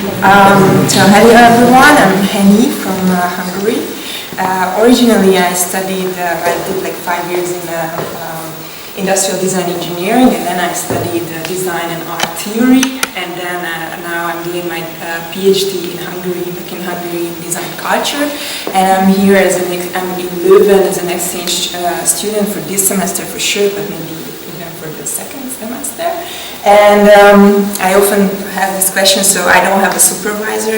Hello everyone, I'm Heni from Hungary. Originally I studied, I did like 5 years in industrial design engineering, and then I studied design and art theory, and then now I'm doing my PhD in Hungary, back in Hungary in design culture, and I'm here I'm in Leuven as an exchange student for this semester for sure, but maybe even for the second semester. And I often have this question, so I don't have a supervisor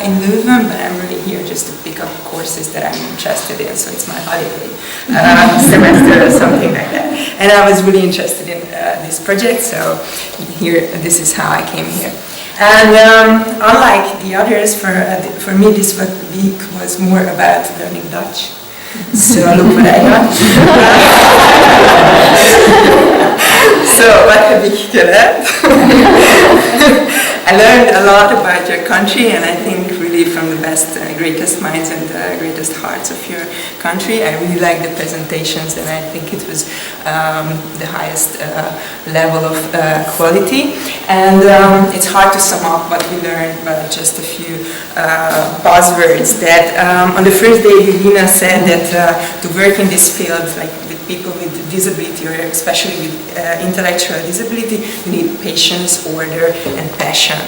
in Leuven, but I'm really here just to pick up courses that I'm interested in, so it's my holiday semester or something like that. And I was really interested in this project, so here, this is how I came here. And unlike the others, for me this week was more about learning Dutch. So look what I got. So what have we got? I learned a lot about your country, and I think really from the best, greatest minds and greatest hearts of your country. I really like the presentations, and I think it was the highest level of quality. And it's hard to sum up what we learned, but just a few buzzwords. That on the first day, Helena said that to work in this field, like with people with disability, or especially with intellectual disability, you need patience, order, and passion.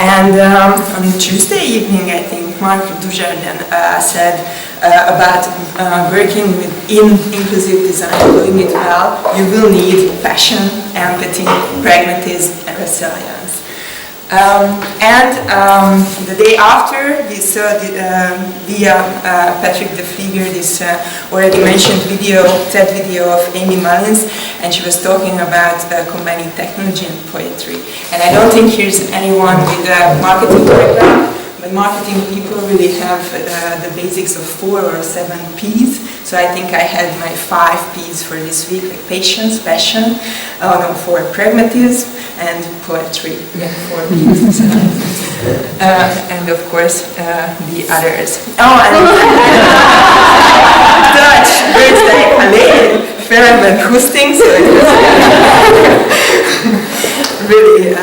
And on Tuesday evening, I think Mark Dujardin said about working in inclusive design, doing it well, you will need passion, empathy, pragmatism, and resilience. The day after, we saw via Patrick de Vlieger this already mentioned TED video of Amy Mullins, and she was talking about combining technology and poetry. And I don't think here's anyone with a marketing background, but marketing people really have the basics of 4 or 7 P's. So I think I had my 5 P's for this week, like patience, passion, for pragmatism, and poetry, 4 P's. And of course, the others. Oh, and Dutch words like alleen, ferm, and hoesting, so it was really,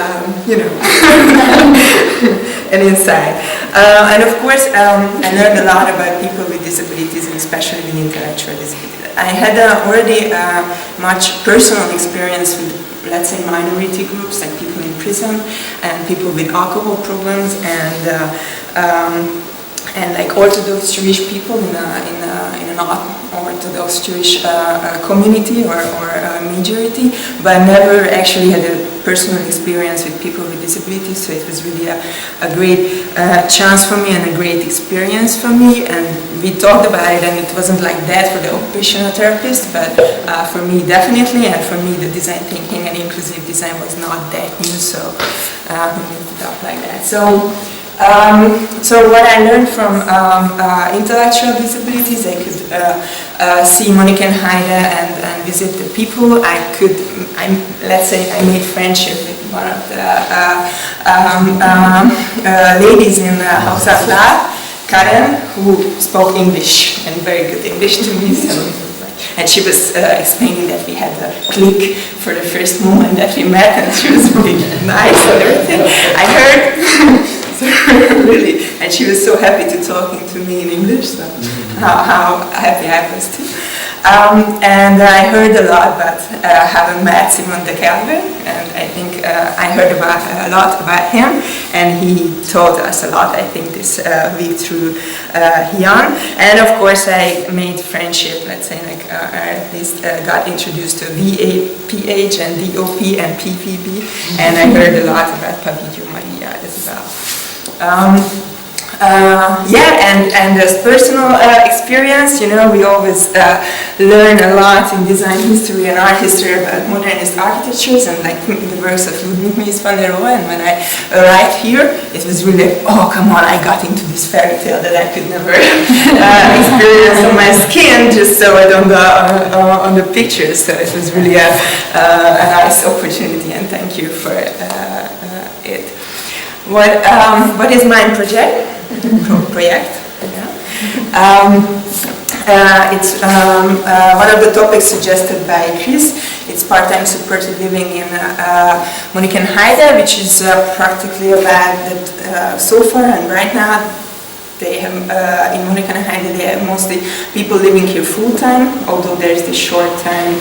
an insight. And of course, I learned a lot about people with disabilities, and especially with intellectual disabilities. I had already much personal experience with, let's say, minority groups, like people in prison, and people with alcohol problems, and like Orthodox Jewish people in an Orthodox Jewish community or majority, but I never actually had a personal experience with people with disabilities, so it was really a great chance for me and a great experience for me. And we talked about it, and it wasn't like that for the occupational therapist, but for me definitely, and for me the design thinking and inclusive design was not that new, so we moved it up like that. So what I learned from intellectual disabilities, I could see MonnikenLAB and visit the people. Let's say I made friendship with one of the ladies in the House of Lab, Karen, who spoke English, and very good English to me. And she was explaining that we had a click for the first moment that we met, and she was really nice and everything. I heard. Really, and she was so happy to talking to me in English, so how happy I was too. And I heard a lot, but haven't met Simon de Kelvin, and I think I heard a lot about him, and he told us a lot, I think, this week through Jan. And of course I made friendship, let's say, like at least got introduced to VAPH and DOP and PPB, and I heard a lot about Pavillio Maria as well. And as personal experience, we always learn a lot in design history and art history about modernist architectures, and like the works of Ludwig Mies van der Rohe. And when I arrived here, it was really, oh come on, I got into this fairy tale that I could never experience on my skin, just so I don't go on the pictures. So it was really a nice opportunity, and thank you for it. What is my project? It's one of the topics suggested by Chris. It's part-time supported living in MonnikenLAB, which is practically a lab that so far and right now they have in MonnikenLAB they have mostly people living here full-time, although there is the short-time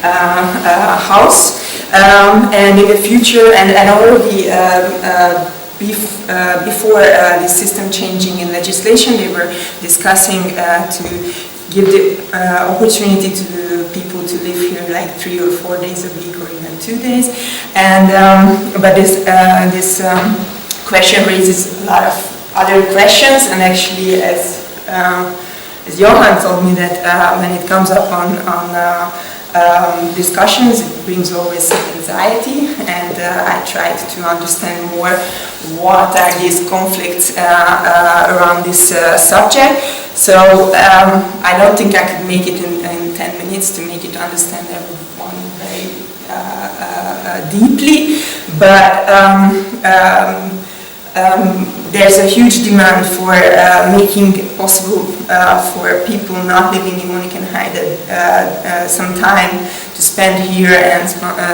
house. And in the future, and already before this system changing in legislation, they were discussing to give the opportunity to people to live here like 3 or 4 days a week or even 2 days. And but this question raises a lot of other questions, and actually as Johan told me that when it comes up on discussions, it brings always some anxiety, and I tried to understand more what are these conflicts around this subject. So I don't think I could make it in 10 minutes to make it understand everyone very deeply, but there's a huge demand for making it possible for people not living in MonnikenLAB some time to spend here and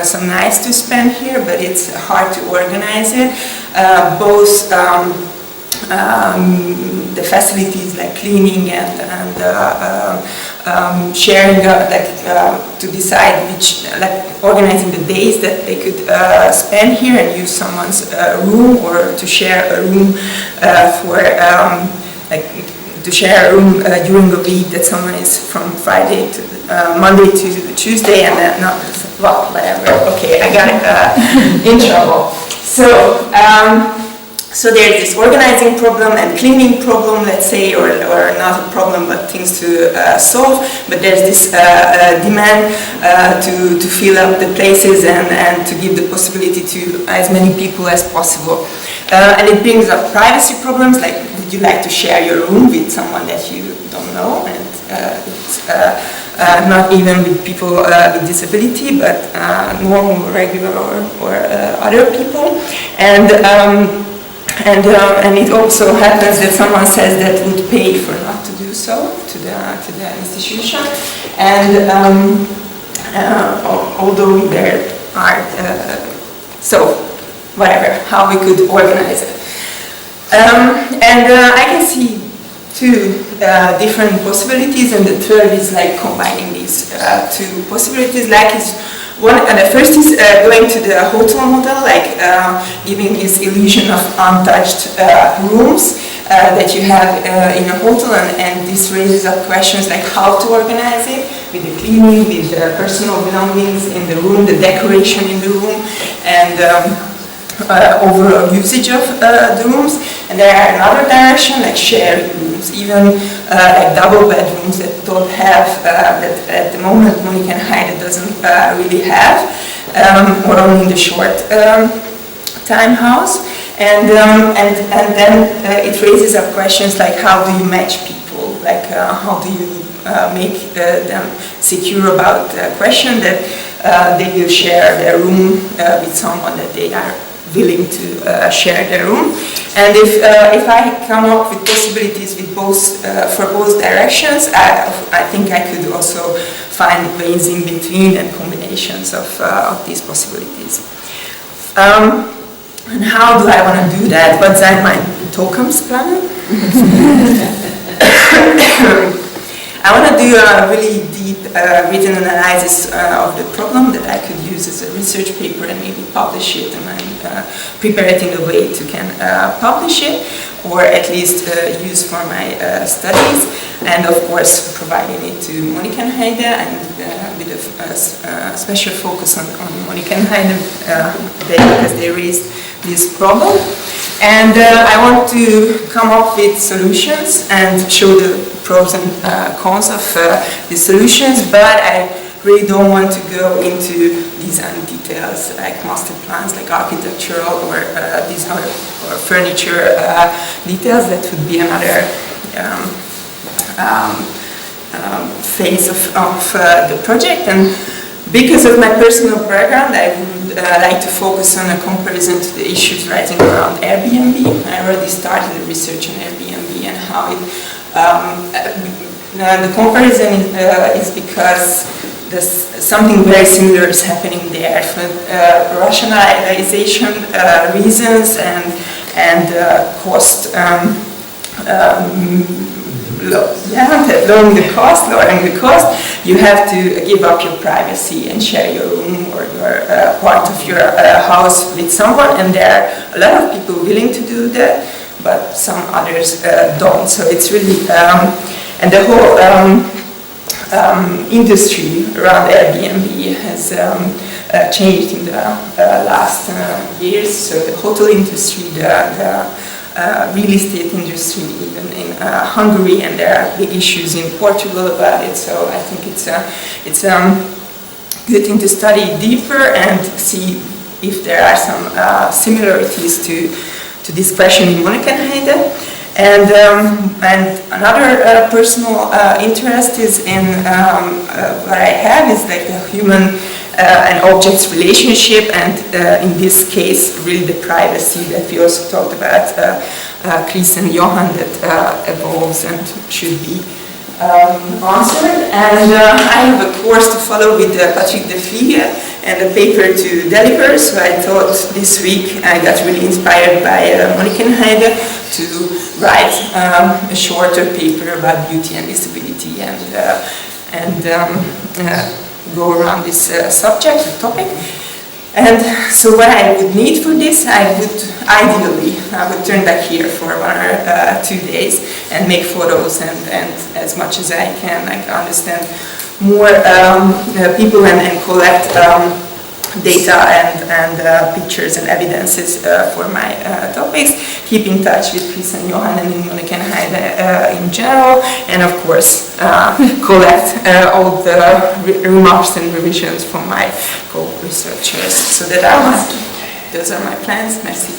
some nights to spend here, but it's hard to organize it. Both the facilities like cleaning and sharing, to decide which, organizing the days that they could spend here and use someone's room, or to share a room to share a room during the week that someone is from Friday to Monday to Tuesday, and then well, whatever. Okay, I got in trouble. So there's this organizing problem and cleaning problem, let's say, or not a problem, but things to solve. But there's this demand to fill up the places and to give the possibility to as many people as possible. And it brings up privacy problems, like would you like to share your room with someone that you don't know? And it's not even with people with disability, but normal, regular, or other people. And it also happens that someone says that would pay for not to do so to the institution, and although there are so whatever, how we could organize it, and I can see two different possibilities, and the third is like combining these two possibilities, like it's the first is going to the hotel model, like giving this illusion of untouched rooms that you have in a hotel, and this raises up questions like how to organize it, with the cleaning, with the personal belongings in the room, the decoration in the room, and overall usage of the rooms. And there are another direction, like sharing rooms, even like double bedrooms that don't have, that at the moment MonnikenLAB doesn't really have, or only in the short time house. And then it raises up questions like how do you match people, like how do you make them secure about the question that they will share their room with someone that they are willing to share their room. And if I come up with possibilities with both for both directions, I think I could also find ways in between and combinations of these possibilities. And how do I want to do that? Wat zijn mijn toekomstplannen? I want to do a really deep written analysis of the problem that I could use as a research paper and maybe publish it, and prepare it in a way to can publish it, or at least use for my studies, and of course providing it to MonnikenLAB, and with a special focus on MonnikenLAB because they raised this problem. And I want to come up with solutions and show the pros and cons of these solutions, but I really don't want to go into design details like master plans, like architectural or design or furniture details. That would be another phase of the project. And because of my personal background, I would like to focus on a comparison to the issues rising around Airbnb. I already started the research on Airbnb and how it, the comparison is because there's something very similar is happening there for rationalization reasons and cost. Lowering the cost, you have to give up your privacy and share your room or your part of your house with someone, and there are a lot of people willing to do that, but some others don't. So it's really, and the whole industry around Airbnb has changed in the last years. So the hotel industry, the real estate industry, even in Hungary, and there are big issues in Portugal about it. So I think it's good thing to study deeper and see if there are some similarities to this question in MonnikenLAB. And another personal interest is in what I have is like the human and objects relationship, and in this case, really the privacy that we also talked about, Chris and Johan, that evolves and should be answered. And I have a course to follow with Patrick Defille and a paper to deliver, so I thought this week I got really inspired by MonnikenLAB to write a shorter paper about beauty and disability and go around this subject, the topic. And so what I would need for this, I would turn back here for 1 or 2 days and make photos and as much as I can, like understand more people and collect data and pictures and evidences for my topics. Keep in touch with Chris and Johan and in MonnikenLAB in general, and of course collect all the remarks and revisions from my co-researchers. So that those are my plans. Merci.